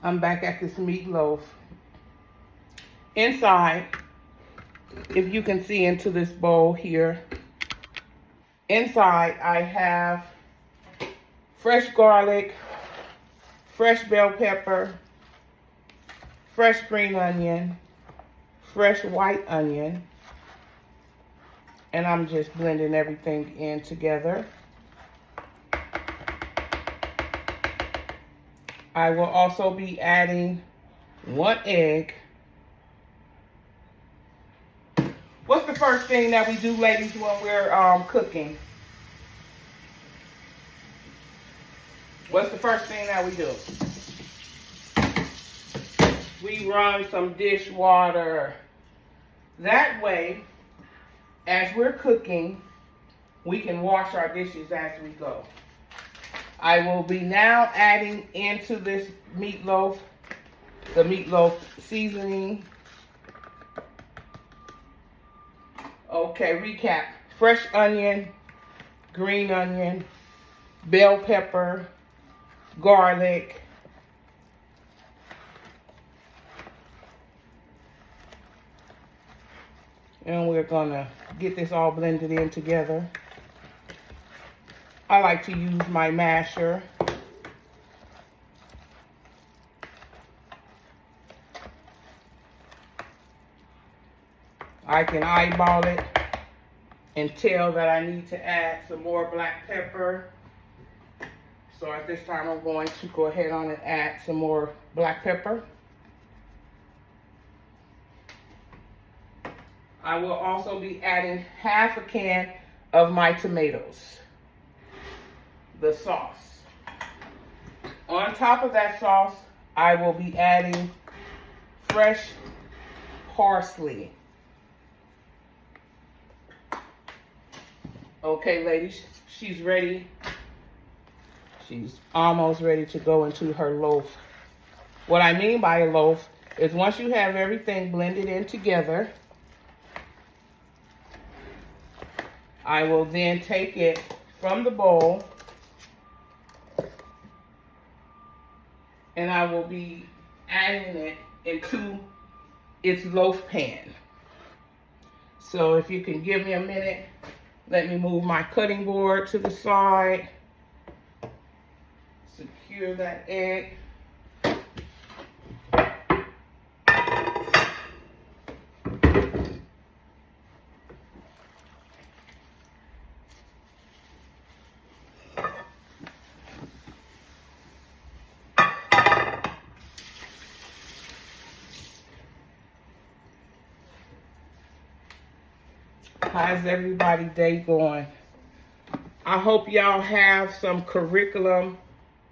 I'm back at this meatloaf. Inside, if you can see into this bowl here, inside I have fresh garlic, fresh bell pepper, fresh green onion, fresh white onion, and I'm just blending everything in together. I will also be adding 1 egg. What's the first thing that we do, ladies, when we're cooking? What's the first thing that we do? We run some dishwater. That way, as we're cooking, we can wash our dishes as we go. I will be now adding into this meatloaf, the meatloaf seasoning. Okay, recap. Fresh onion, green onion, bell pepper, garlic, and we're gonna get this all blended in together. I like to use my masher. I can eyeball it and tell that I need to add some more black pepper. So at this time, I'm going to go ahead on and add some more black pepper. I will also be adding half a can of my tomatoes, the sauce. On top of that sauce, I will be adding fresh parsley. Okay, ladies, she's ready. She's almost ready to go into her loaf. What I mean by a loaf is once you have everything blended in together, I will then take it from the bowl and I will be adding it into its loaf pan. So if you can give me a minute, let me move my cutting board to the side. Secure that egg. How's everybody's day going? I hope y'all have some curriculum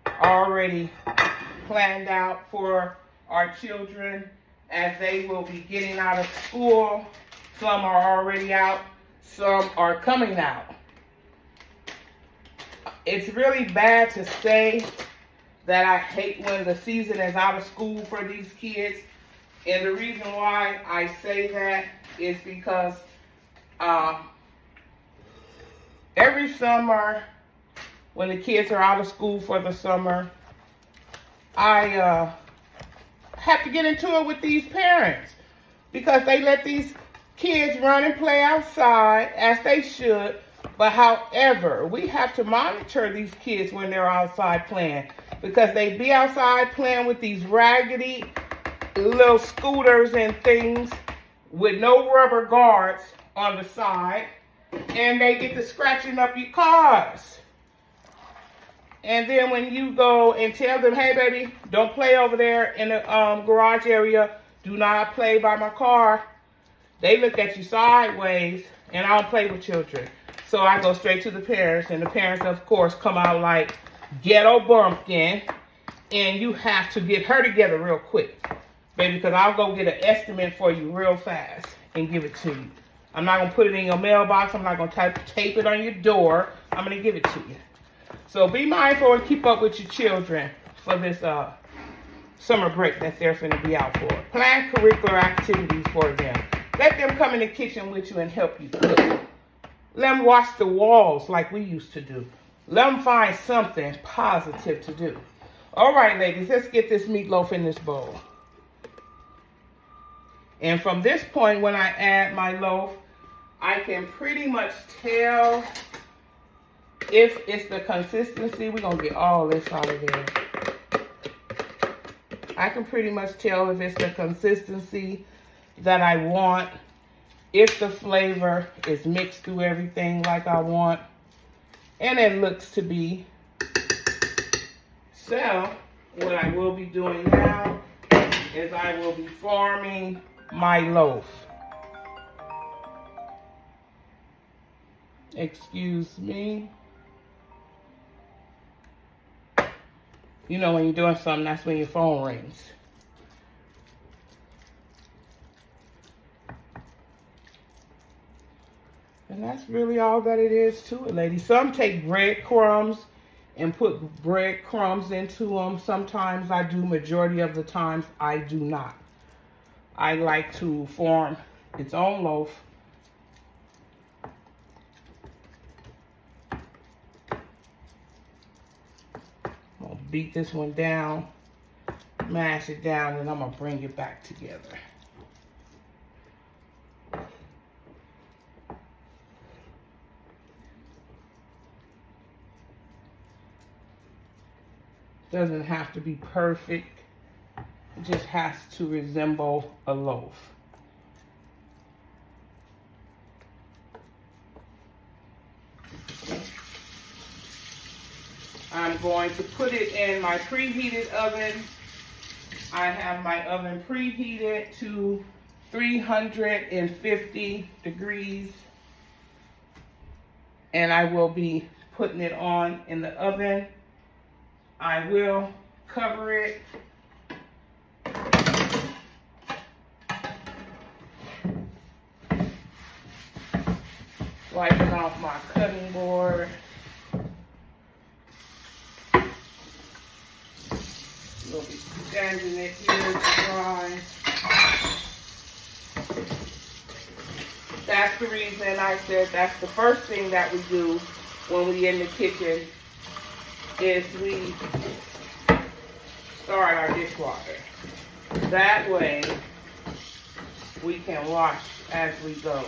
already planned out for our children as they will be getting out of school. Some are already out, some are coming out. It's really bad to say that I hate when the season is out of school for these kids. And the reason why I say that is because every summer, when the kids are out of school for the summer, I have to get into it with these parents because they let these kids run and play outside as they should. But however, we have to monitor these kids when they're outside playing because they be outside playing with these raggedy little scooters and things with no rubber guards on the side, and they get to scratching up your cars. And then when you go and tell them, hey baby, don't play over there in the garage area, do not play by my car, they look at you sideways, and I don't play with children. So I go straight to the parents, and the parents of course come out like ghetto bumpkin, and you have to get her together real quick, baby, because I'll go get an estimate for you real fast and give it to you. I'm not going to put it in your mailbox. I'm not going to tape it on your door. I'm going to give it to you. So be mindful and keep up with your children for this summer break that they're going to be out for. Plan curricular activities for them. Let them come in the kitchen with you and help you cook. Let them wash the walls like we used to do. Let them find something positive to do. All right, ladies, let's get this meatloaf in this bowl. And from this point, when I add my loaf, I can pretty much tell if it's the consistency. We're going to get all this out of there. I can pretty much tell if it's the consistency that I want, if the flavor is mixed through everything like I want, and it looks to be. So, what I will be doing now is I will be forming my loaf. Excuse me. You know when you're doing something, that's when your phone rings. And that's really all that it is to it, ladies. Some take breadcrumbs and put breadcrumbs into them. Sometimes I do. Majority of the times I do not. I like to form its own loaf. I'm going to beat this one down, mash it down, and I'm going to bring it back together. Doesn't have to be perfect. It just has to resemble a loaf. I'm going to put it in my preheated oven. I have my oven preheated to 350 degrees. And I will be putting it on in the oven. I will cover it. Wiping off my cutting board. We'll be standing it here to dry. That's the reason I said that's the first thing that we do when we in the kitchen is we start our dishwasher. That way we can wash as we go.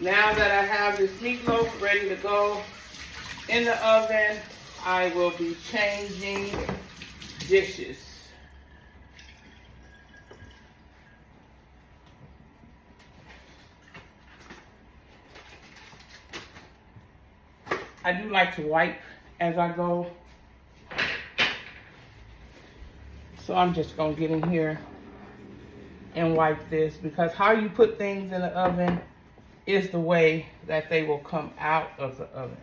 Now that I have this meatloaf ready to go in the oven, I will be changing dishes. I do like to wipe as I go. So I'm just going to get in here and wipe this, because how you put things in the oven is the way that they will come out of the oven.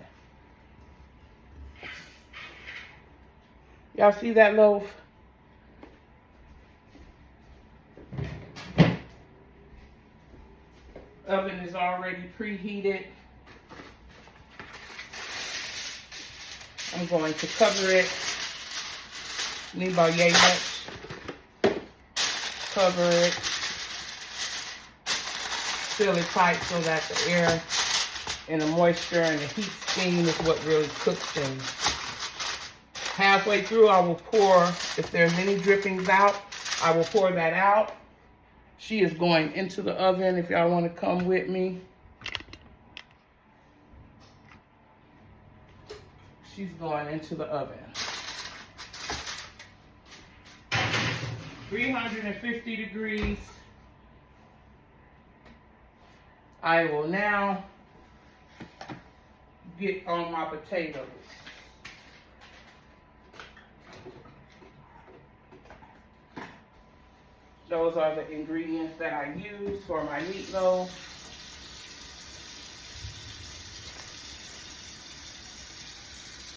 Y'all see that loaf? Oven is already preheated. I'm going to cover it. Need about yay much. Cover it. Seal it tight so that the air and the moisture and the heat steam is what really cooks things. Halfway through, I will pour, if there's any drippings out, I will pour that out. She is going into the oven if y'all want to come with me. She's going into the oven. 350 degrees. I will now get on my potatoes. Those are the ingredients that I use for my meatloaf.